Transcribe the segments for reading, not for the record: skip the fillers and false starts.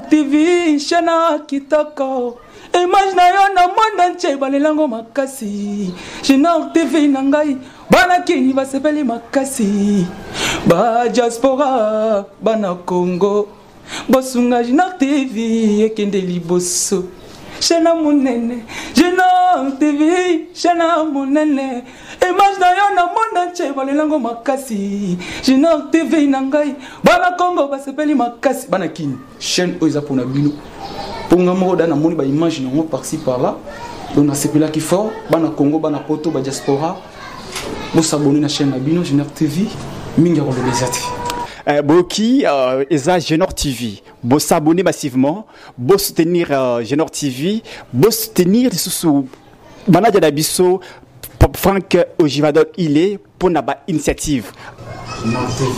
Génor TV, Chana Kitoko. Image na yo na monde entier balelango makasi. Génor TV nangai, bana kini basepeli makasi. Ba diaspora, bana Congo. Bosunga Génor TV, ekende liboso. Chana monene, Génor TV, Chana monene. Image na yo na monde entier balelango makasi. Génor TV nangai, bana Congo basepeli makasi. Bana kini, chaîne oiza pona bino. Pour nous dans moni ba image non par-ci par-là. Donc na sepela qui fort, bana Congo, bana Poto, ba diaspora. Bo s'abonner na chaîne Bino Génor TV, mingi ko lezati. Boki eza Génor TV. Bo s'abonner massivement, bo soutenir Génor TV, bo soutenir sous manager d'Abisso Franck Ojivadol il est pour na ba initiative. Génor TV.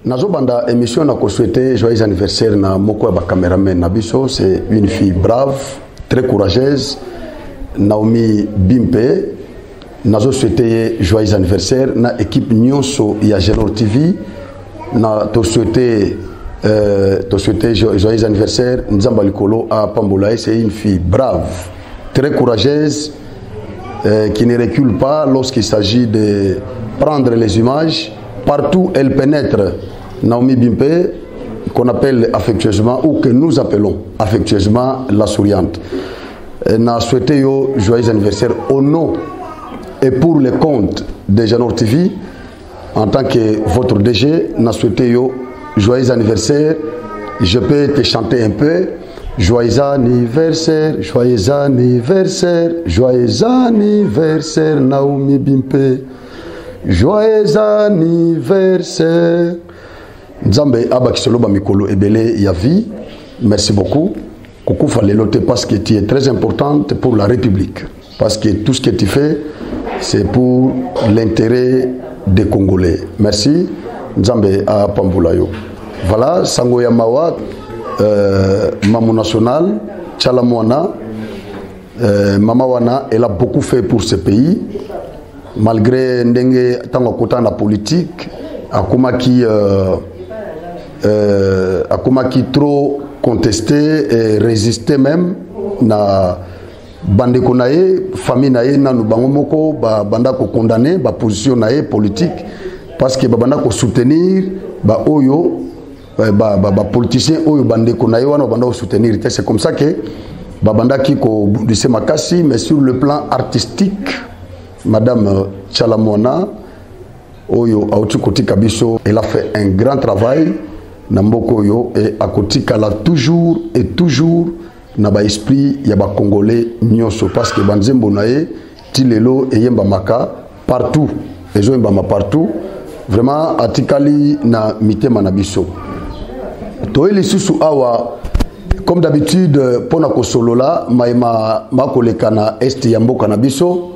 Nazo banda émission na ko souhaiter joyeux anniversaire na moko ba cameraman Nabiso, c'est une fille brave, très courageuse, Naomi Bimpe. Nazo souhaiter joyeux anniversaire na équipe nyonso ya Génor TV. Na to souhaiter joyeux anniversaire Nzamba Likolo à Pambolaï, c'est une fille brave, très courageuse, qui ne recule pas lorsqu'il s'agit de prendre les images. Partout elle pénètre. Naomi Bimpe, qu'on appelle affectueusement, ou que nous appelons affectueusement la souriante. N'a souhaité yo joyeux anniversaire au nom et pour le compte de Génor TV, en tant que votre DG, n'a souhaité yo joyeux anniversaire. Je peux te chanter un peu. Joyeux anniversaire, joyeux anniversaire, joyeux anniversaire, Naomi Bimpe. Joyeux anniversaire. Nzambe abakisolo ba mikolo ebele ya vie. Merci beaucoup. Coucou Falelote parce que tu es très importante pour la République. Parce que tout ce que tu fais, c'est pour l'intérêt des Congolais. Merci. Nzambe a Pambulayo. Voilà, Sango Yamawa, Maman National, Tchalamwana, Mama Wana, elle a beaucoup fait pour ce pays. Malgré ndenge tango kota na politique, akuma qui trop contesté et résisté même na bande konaye famille naye nanu bango moko ba banda ko condamner ba position naye politique parce que ba banda ko soutenir ba oyo ba politicien oyo bande konaye wana banda ko soutenir. C'est comme ça que ba banda ki ko bundise makasi, mais sur le plan artistique Madame Tchalamwana Oyo Aouti Kabiso, elle a fait un grand travail Namboko Oyo et à Koti Kala toujours et toujours Naba esprit Yaba Congolais Nyoso parce que Banzembo Nae Tilelo et Yemba Maka partout et Yemba partout vraiment Atikali na Mite Manabiso Toeli Susu Awa comme d'habitude Ponako Solola Maima Makolekana Est Yambo Kanabiso.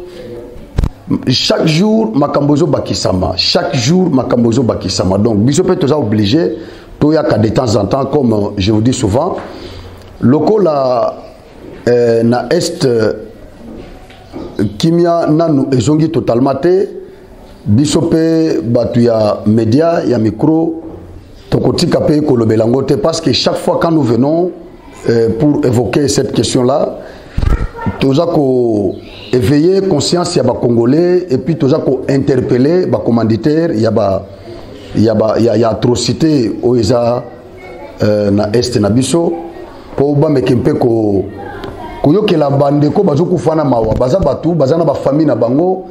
Chaque jour, Makambozo Bakisama. Chaque jour, Makambozo Bakisama. Donc, Biso peut être obligé, de temps en temps, comme je vous dis souvent, local na Est, Kimia Nanu Ezongi totalement te, Biso peut batuya média, ya micro, Tokoti Kape Kolobelangote, parce que chaque fois quand nous venons pour évoquer cette question-là, Tozako éveiller conscience ya ba Congolais et puis Tozako interpeller ba commanditaire ya atrocité oeza na Est na biso po ba mekempe ko yokela bande ko bazoku fana mawa baza batu baza na ba famille na bango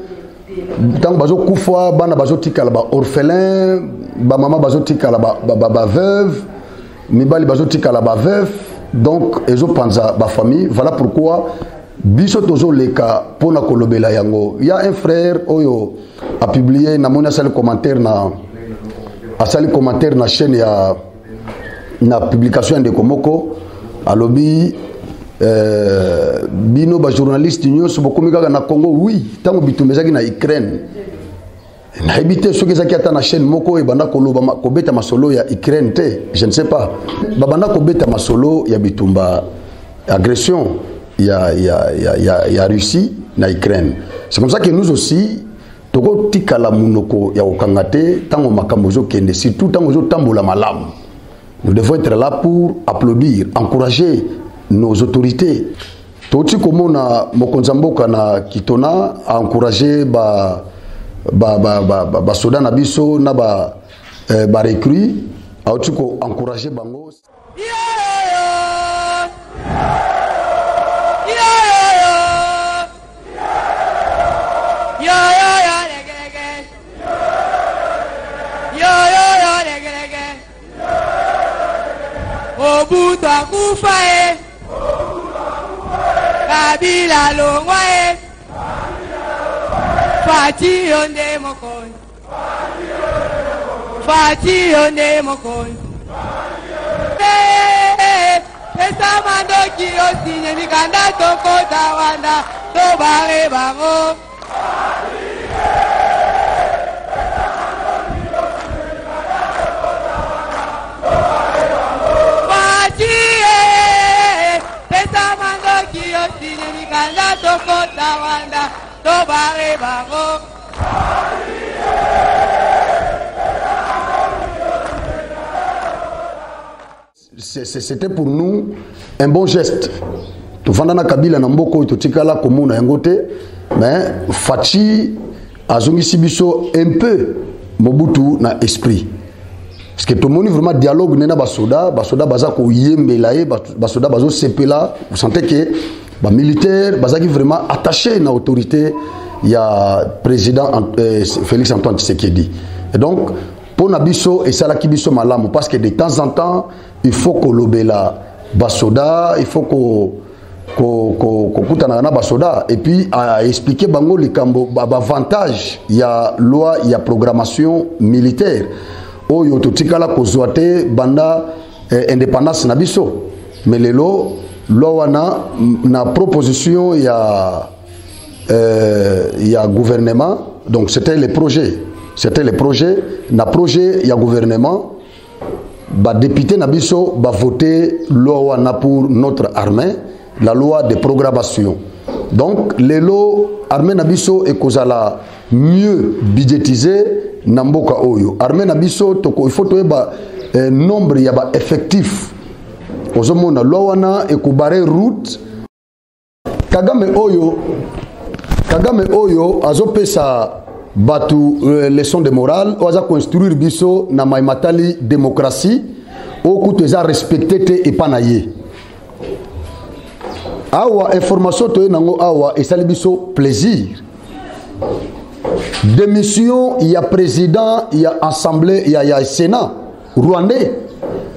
tant bazoku fa bana bazotika la ba orphelin ba mama bazotika la ba veuve mibali bazotika la ba veuve donc ezo panza ba famille. Voilà pourquoi biso tozo leka pona kolobela yango. Il y a un frère oyo a publié na mona sali commentaire na chaîne ya na publication de Komoko alobi bino ba journaliste nyonso bokomika na Congo oui tango bitumezaki na Ukraine na habité soki zaki ata na chaîne moko e banda koloba kobeta masolo ya Ukraine te je ne sais pas babanda kobeta masolo ya bitumba agression il y a Russie na Ukraine. C'est comme ça que nous aussi toko tika la munoko ya okangate tango makambozo kende surtout tango zo tambola malamu Nous devons être là pour applaudir, encourager nos autorités. Toti comme on a Mokonzamboka na Kitona a encouragé ba soda na biso na ba recrue a otiko encouragé bango. Obuta kufae Kabila longwae Fati yonde mokon Fati yonde mokon Pesa mandoki osinye mikanda toko tawanda Tobare bango C'était pour nous un bon geste. Tufandana Kabila na mboko itotikala komuna yangote, mais Fachi azongisi biso un peu Mobutu na esprit. Parce que tout le monde vraiment dialogue nena basoda baza ko yembelaye basoda bazo sepela, vous sentez que les militaires bazaki vraiment attachés à l'autorité, il y a président Félix Antoine Tshisekedi. Et donc pour Nabiso et Salaki biso malamu, parce que de temps en temps il faut que l'obela basoda, il faut que kutana na basoda et puis à expliquer bango les avantages, il y a loi, il y a programmation militaire. Oyo totikala kozwate banda indépendance na biso, mais lelo loi na proposition il y a gouvernement, donc c'était les projets na projet il y a gouvernement ba député na biso ba voter loi na pour notre armée, la loi de programmation. Donc lelo armée na biso e kozala mieux budgétisé na mboka oyo. Armée na biso toko il faut toyeba nombre ya ba effectif ozomona lwana e kubare route Kagame oyo azopesa batu leçon de morale oza construire biso na maimatali démocratie okuto eza respecté te epanaye awa information toye nango awa esali biso plaisir. Démission, il y a président, il y a assemblée, il y a sénat rwandais.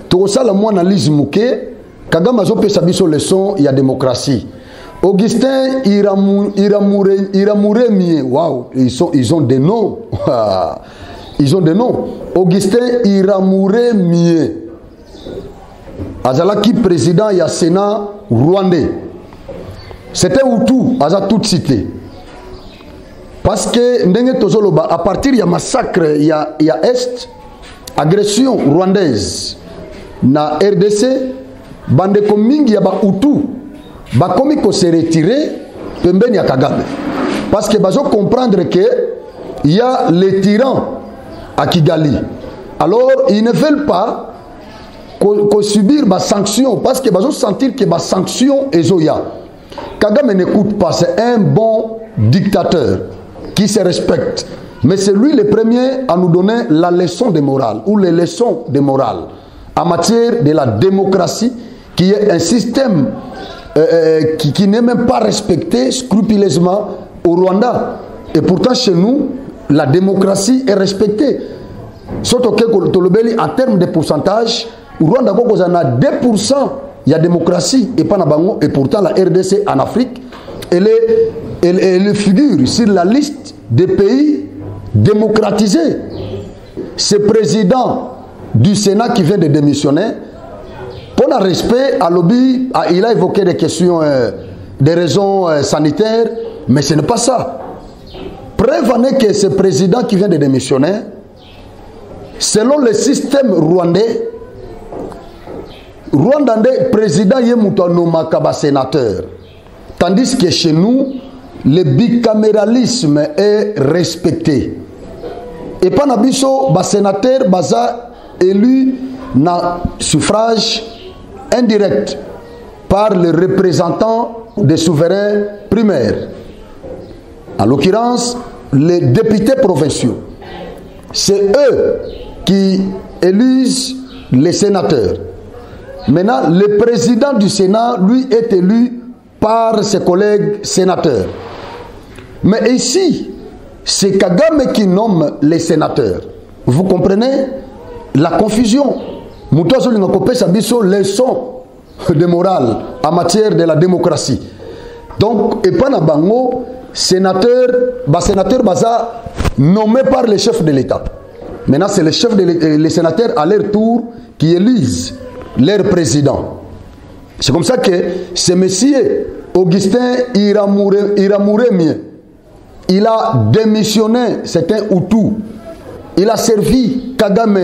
Tout ça, la moi analyse mouké. Kagame a pesa biso leçon, il y a démocratie. Augustin Iramouremie, waouh, ils ont des noms. Ils ont des noms. Augustin Iramouremie. Azalaki président, il y a sénat rwandais. C'était Hutu, Aza tout cité. Parce que à partir du massacre, il y a Est, agression rwandaise, na RDC, bande mingi ya ba Hutu, ba komi ko se retirer, pembeni ya Kagame. Parce que bazo comprendre que il y a les tyrans à Kigali. Alors ils ne veulent pas qu'on subir ba sanction, parce que bazo sentir que ba sanction ezoya. Kagame n'écoute pas, c'est un bon dictateur qui se respecte. Mais c'est lui le premier à nous donner la leçon de morale ou les leçons de morale en matière de la démocratie, qui est un système qui n'est même pas respecté scrupuleusement au Rwanda. Et pourtant chez nous, la démocratie est respectée. Surtout que en termes de pourcentage, au Rwanda, il y a 2%, il y a démocratie et pas Nabango. Et pourtant la RDC en Afrique, elle figure sur la liste des pays démocratisés. Ce président du Sénat qui vient de démissionner, pour le respect à lobby, il a évoqué des questions, des raisons sanitaires, mais ce n'est pas ça. Preuve en est que ce président qui vient de démissionner, selon le système rwandais, président Yemoutano Makaba sénateur. Tandis que chez nous, le bicaméralisme est respecté. Et pas nabiso, sénateur, baza élu na suffrage indirect par les représentants des souverains primaires. En l'occurrence, les députés provinciaux. C'est eux qui élisent les sénateurs. Maintenant, le président du Sénat, lui, est élu par ses collègues sénateurs. Mais ici, c'est Kagame qui nomme les sénateurs. Vous comprenez la confusion. Moutozo Lingakopé Sabiso, leçon de morale en matière de la démocratie. Donc, et pas na bango, sénateur baza nommé par le chef de l'État. Maintenant, c'est les sénateurs à leur tour qui élisent leur président. C'est comme ça que ce monsieur Augustin Iramouremie, il a démissionné, c'est un Hutu. Il a servi Kagame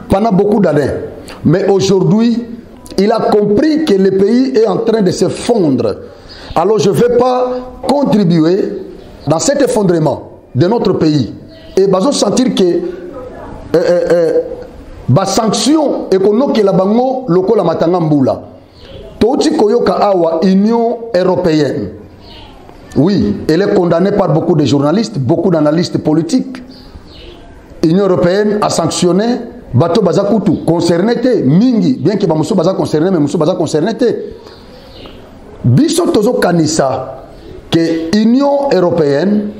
pendant beaucoup d'années. Mais aujourd'hui, il a compris que le pays est en train de se fondre. Alors je ne vais pas contribuer dans cet effondrement de notre pays. Et je sentir que la sanction économique la bango loko la matangambula. Toti koyoka awa Union européenne. Oui, elle est condamnée par beaucoup de journalistes, beaucoup d'analystes politiques. L'Union européenne a sanctionné bateau bazakutu concerné mingi, bien que bamuso baza concerné, mais muso baza concerné. Biso tozo kanisa que l'Union européenne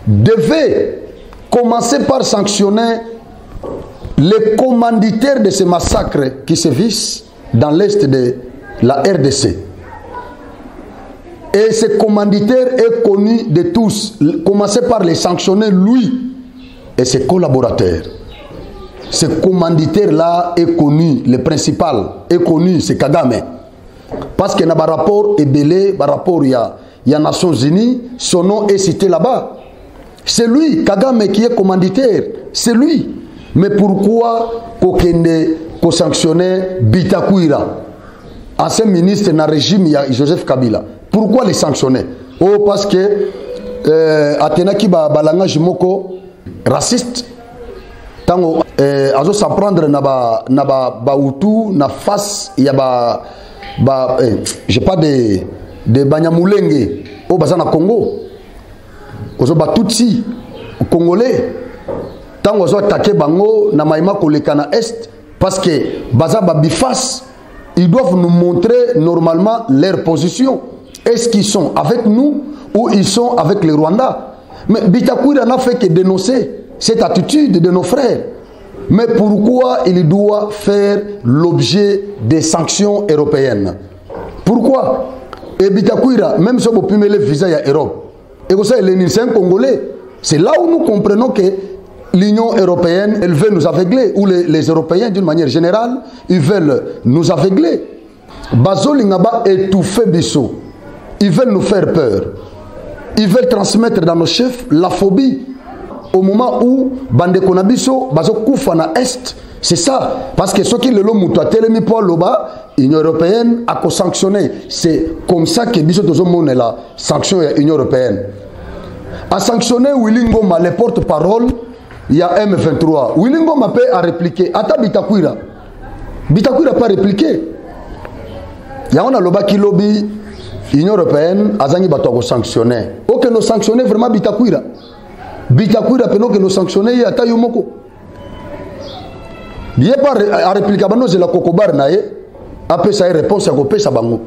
devait commencer par sanctionner les commanditaires de ces massacres qui se vissent dans l'est de la RDC. Et ce commanditaire est connu de tous. Commencer par les sanctionner lui et ses collaborateurs. Ce commanditaire-là est connu, le principal est connu, c'est Kagame. Parce que dans le rapport Ebele, le rapport il y a Nations Unies, son nom est cité là-bas. C'est lui, Kagame, qui est commanditaire. C'est lui. Mais pourquoi qu'on sanctionner Bitakwira, ancien ministre dans le régime Joseph Kabila? Pourquoi les sanctionner? Oh, parce que Atenaki balanga jimoko raciste. Tango azo s'apprendre na ba Hutu na face il y a j'ai pas de Banyamulenge au bazana Congo. Ozo ba Tutsi congolais. Tango ozo attaquer bango na maïma koleka na est parce que baza ba bifas, ils doivent nous montrer normalement leur position. Est-ce qu'ils sont avec nous ou ils sont avec les Rwandais? Mais Bitakwira n'a fait que dénoncer cette attitude de nos frères. Mais pourquoi il doit faire l'objet des sanctions européennes? Pourquoi? Et Bitakwira, même si on peut mettre le visa à l'Europe, et vous savez, c'est un Congolais. C'est là où nous comprenons que l'Union européenne, elle veut nous aveugler, ou les Européens d'une manière générale, ils veulent nous aveugler. Bazolingaba étouffer Bissot. Ils veulent nous faire peur. Ils veulent transmettre dans nos chefs la phobie. Au moment où Bande Konabiso, Bazo Koufana Est, c'est ça. Parce que ceux qui le l'ont moutou à Télémi Paul Loba, l'Union européenne a sanctionné. C'est comme ça que Bissot Tozomone la sanction de l'Union européenne. A sanctionné Willingoma, les porte-parole, il y a M23. Willingoma peut a répliqué. Ata Bitakwira. Bitakwira n'a pas répliqué. Il y a un Loba qui lobby. L'Union européenne a sanctionné. Ok, nous sanctionner vraiment Bitakwira. Bitakwira peut nous sanctionner il y a Tayomoko. Il n'y a pas à répliquer à la Kokobar nae. Après ça, réponse à Kopé Sabango.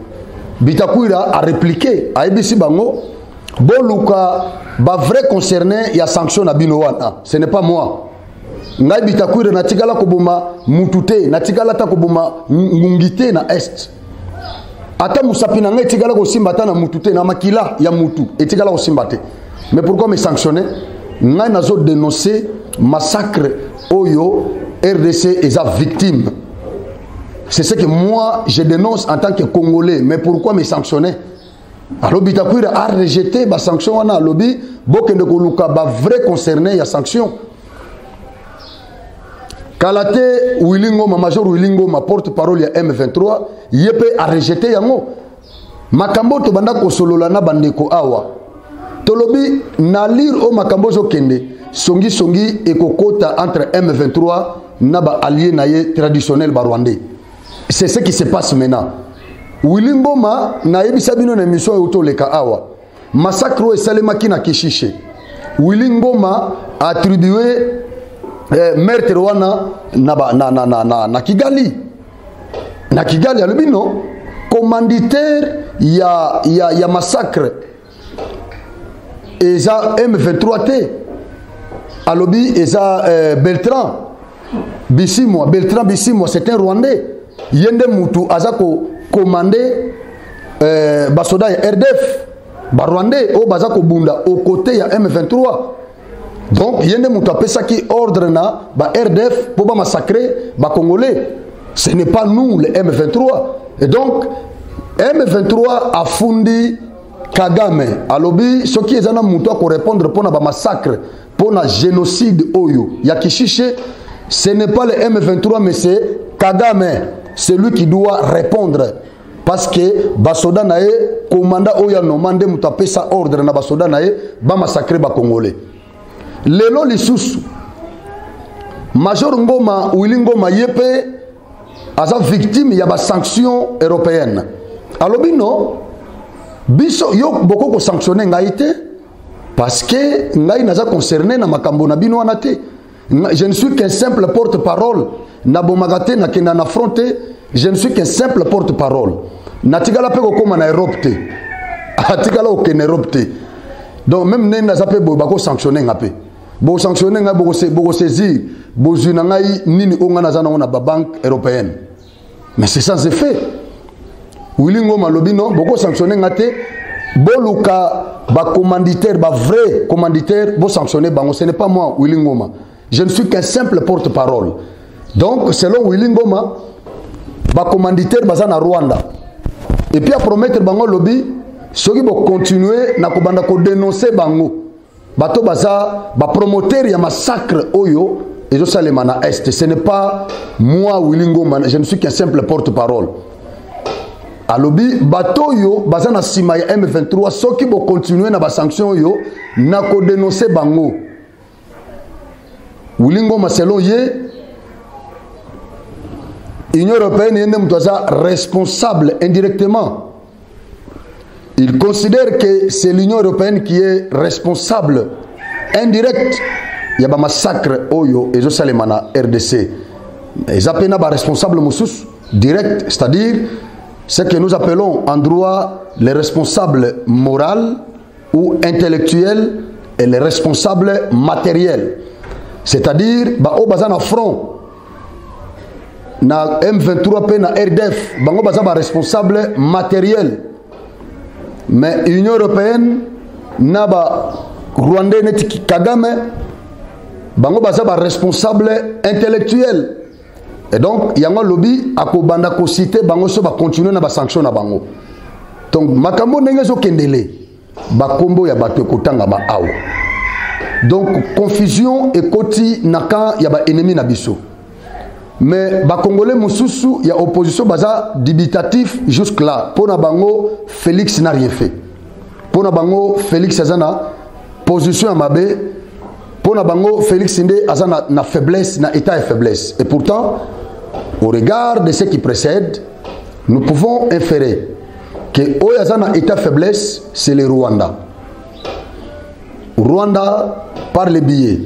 Bitakwira a répliqué à Ebisi Bango. Boluka, ba vrai concerné, il y a sanction à Binowana. Ce n'est pas moi. Ngai Bitakwira na tigala kobuma mutute, na tigala ta kobuma ngungite na est. Ata musapina ngai tigala ko simbata na mutute na makila ya mutu et tigala ko simbate. Mais pourquoi me sanctionner? Ngai nazo dénoncer massacre Oyo RDC et sa victime. C'est ce que moi je dénonce en tant que Congolais. Mais pourquoi me sanctionner? Alors Bitakwira a rejeté la sanction on a lobby bokende koluka ba vrai concerné ya sanction. Kalate Wilingo, ma major Wilingo, ma porte-parole ya M23, yepe a rejeté yango. Makambo to banda ko solola na bandeko awa. Tolobi na lire o makambo zo kende, songi et kokota entre M23 naba allié naye traditionnel ba rwandais. C'est ce qui se passe maintenant. Willy Ngoma na yebisa bino na émission eutoleka awa. Massacre esalemaki na Kishishe. Willy Ngoma a attribué meurtre wana na Kigali. Na Kigali alubino commanditaire ya massacre eza M23T. Alobi eza Bertrand Bisimwa, c'est un Rwandais. Yende Moutou Azako commandé Basoda RDF, Rwandais, au Bazako Bunda, aux côtés ya M23. Donc Yende Moutou a ça qui ordre na RDF pour massacrer Congolais. Ce n'est pas nous les M23. Et donc M23 a fondé Kagame. Alobi, ce qui est un Moutou pour répondre pour un massacre, pour un génocide Oyo. Yakishiche. Ce n'est pas le M23, mais c'est Kagame. C'est lui qui doit répondre. Parce que Basoda Nae, commandant Oya Nomande, m'a sa ordre na Basoda Nae, ba massacrer ba Congolais. Lelo Lisusu, Major Ngoma, Willy Ngoma Yepe, asa victime, il y a des sanctions européennes. Alors, non, biso, yo beaucoup de sanctionner ngaïté, parce que ngaï n'a pas concerné na makambo na bino anate. Je ne suis qu'un simple porte-parole. Nabomagate na kena na fronté, je ne suis qu'un simple porte-parole. Natigala pe ko na Europe te. Atigala o ken Europe te. Donc même ne na zape bo bako sanctionner ngape. Bo sanctionner nga bo saisir, bo zuna ngai nini onga na zana na ba banque européenne. Mais c'est sans effet. Willy Ngoma lobino boko sanctionner ngate boluka ba commanditaire ba vrai commanditaire bo sanctionner bango, ce n'est pas moi Willy Ngoma. Je ne suis qu'un simple porte-parole. Donc, selon Willy Ngoma, le commanditaire est en Rwanda. Et puis, à promettre Bango Lobby, ceux qui vont continuer à dénoncer Bango. Bato baza, promoteur y a massacre Oyo, et je sais les mana Est. Ce n'est pas moi, Willy Ngoma, je ne suis qu'un simple porte-parole. À Lobby, bato yo, baza na sima ya M23, ceux qui vont continuer à sanction yo, na dénoncer Bango. Willy Ngoma selon ye, l'Union européenne est responsable indirectement. Il considère que c'est l'Union européenne qui est responsable indirect. Il y a un massacre Oyo et je sais les mana RDC. Ils appellent un responsable Moussous direct, c'est-à-dire ce que nous appelons en droit les responsables moraux ou intellectuels et les responsables matériels. C'est-à-dire, au bazan front, na M23P, na RDF, bango bazan responsable matériel. Mais l'Union européenne, na ba Rwandais neti Kagame, bango bazan responsable intellectuel. Et donc, il y a un lobby à Kobanda Kosite, bango so va continuer na ba sanction na bango. Donc, makambo nengezo kendele, ba kombo ya bato kotanga ba awa. Donc, confusion et koti naka y a ba ennemi na biso. Mais ba Congolais Moussousou, il y a opposition baza dubitatif jusque là. Pour na bango, Félix n'a rien fait. Pour na bango, Félix azana position à Mabé. Pour na bango, Félix Ndé azana na faiblesse, na état et faiblesse. Et pourtant, au regard de ce qui précède, nous pouvons inférer que Oyazana état faiblesse, c'est le Rwanda. Rwanda, par le biais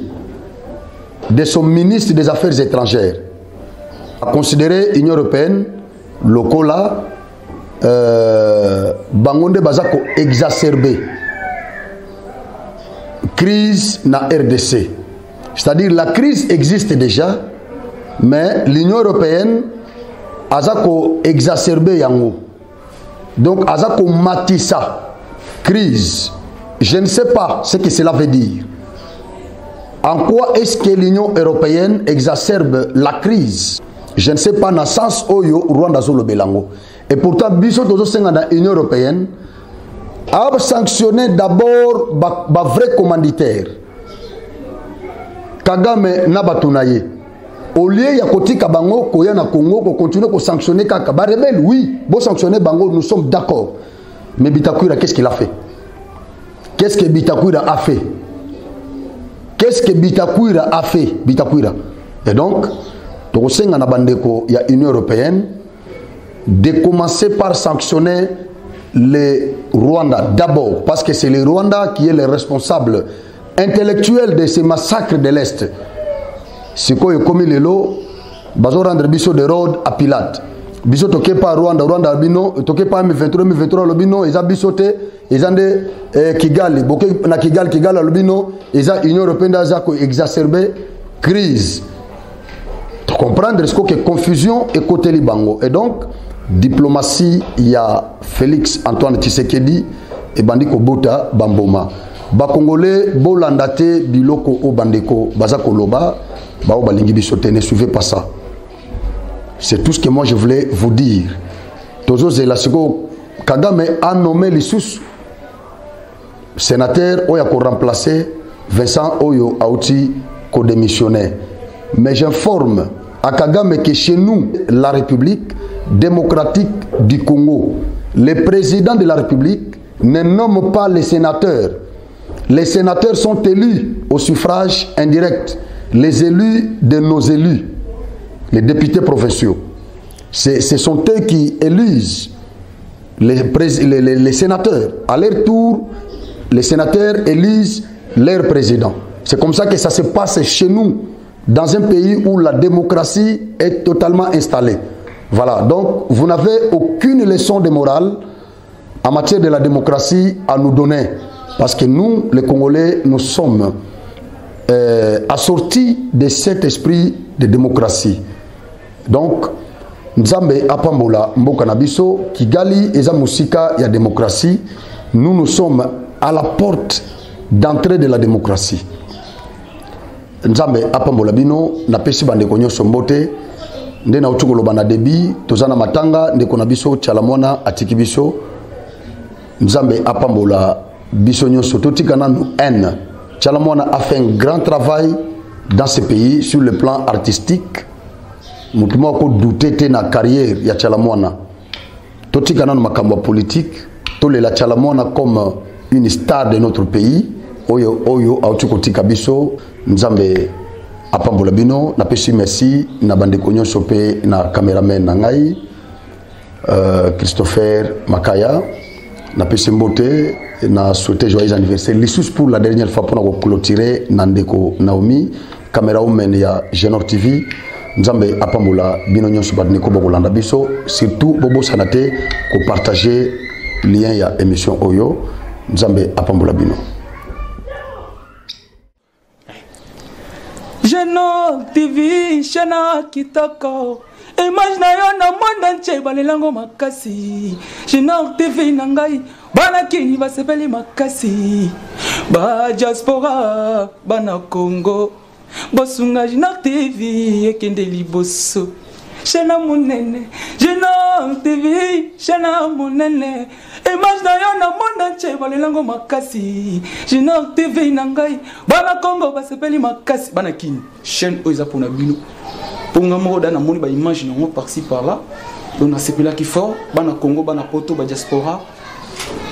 de son ministre des Affaires étrangères, a considéré l'Union européenne, Lokola, Bangonde Bazako exacerbé. Crise na RDC. C'est-à-dire la crise existe déjà, mais l'Union européenne a exacerbé yango. Donc a matissa crise. Je ne sais pas ce que cela veut dire. En quoi est-ce que l'Union européenne exacerbe la crise? Je ne sais pas dans le sens où Rwanda zolo belango. Et pourtant, biso tozo senga dans l'Union européenne a sanctionné d'abord ba vrai commanditaire. Kagame Nabatunaye. Au lieu ya kotika bango koya na Congo ko continuer ko sanctionner kaka ba rebelle oui, bon sanctionner bango nous sommes d'accord. Mais Bitakwira qu'est-ce qu'il a fait? Qu'est-ce que Bitakwira a fait? Qu'est-ce que Bitakwira a fait? Bitakwira. Et donc tokosenga na bandeko ya Union européenne de commencer par sanctionner le Rwanda d'abord, parce que c'est le Rwanda qui est le responsable intellectuel de ces massacres de l'Est. C'est quoi comme les lots, bazo rendre biso de road à Pilate. Biso toke pas Rwanda albino, toke pas M23 albino, ils ont bisoté, ils ont de Kigali, boké na Kigali albino, ils ont Union européenne a exacerbé crise. Tu comprends ce que confusion et côté Libango. Et donc diplomatie, il y a Félix Antoine Tshisekedi et Bandiko Bota Bamboma. Ba Congolais bolandate biloko o bandeko bazako loba ba o balingi bisote, ne suivez pas ça. C'est tout ce que moi je voulais vous dire. Tozo Zelasiko Kagame a nommé les sous sénateurs oya ko remplacer Vincent Oyo Aouti ko démissionnaire. Mais j'informe à Kagame que chez nous, la République démocratique du Congo, le président de la République ne nomme pas les sénateurs. Les sénateurs sont élus au suffrage indirect. Les élus de nos élus, les députés provinciaux. Ce sont eux qui élisent les sénateurs. À leur tour, les sénateurs élisent leur président. C'est comme ça que ça se passe chez nous, dans un pays où la démocratie est totalement installée. Voilà, donc vous n'avez aucune leçon de morale en matière de la démocratie à nous donner. Parce que nous, les Congolais, nous sommes assortis de cet esprit de démocratie. Donc, Nzambe Apambola Mboka Nabiso, Kigali, Eza Musika, il y a démocratie. Nous sommes à la porte d'entrée de la démocratie. Nzambe Apambola Bino, Napesi Bandekonyo Sombote, Ndena Uchukolo Banadebi, Tozana Matanga, Ndekona Biso, Chalamona, Atikibiso, Nzambe Apambola Bisonyo Sototikana nous haine. Chalamona a fait un grand travail dans ce pays sur le plan artistique. Moutima ko douté na carrière ya Chalamona. Totikana no makambo politique, tole la Chalamona comme une star de notre pays. Oyo autukotika biso Nzambe Apambola Bino, na pesi merci na bandeko nyonso pe na cameraman na ngai Christopher Makaya. Na pesi mbote na souhaité joyeux anniversaire l'issue pour la dernière fois pour clôturer Nandeko Naomi caméra woman ya Genor TV. Nzambe Apambola Bino nyonso badneko bokolanda biso, surtout bobo sanate ko partager lien ya émission Oyo. Nzambe Apambola Bino. Genor TV Shana Kitoko image na yo na monde entier balelango makasi. Genor TV nangai bana kini basepeli makasi. Ba diaspora bana Congo bosunga Genor TV ekende liboso. Shana munene Genor TV Shana munene image na yo na monde entier balelango makasi. Genor TV nangai bana Congo basepeli makasi bana kini chaîne oza pona bino. Ponga mo da na moni ba image nango par-ci par-là. On a sepela qui fort bana Congo bana poto ba diaspora.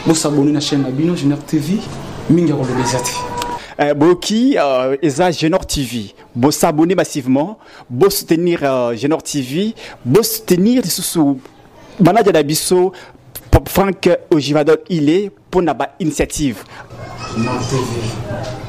Bo s'abonner na chaîne na bino Genor TV minga ko lebezati. Boki eza Genor TV, bo s'abonner massivement, bo soutenir Genor TV, bo soutenir sous manager d'Abisso Franck Ojivadol il est pour na ba initiative. Genor TV.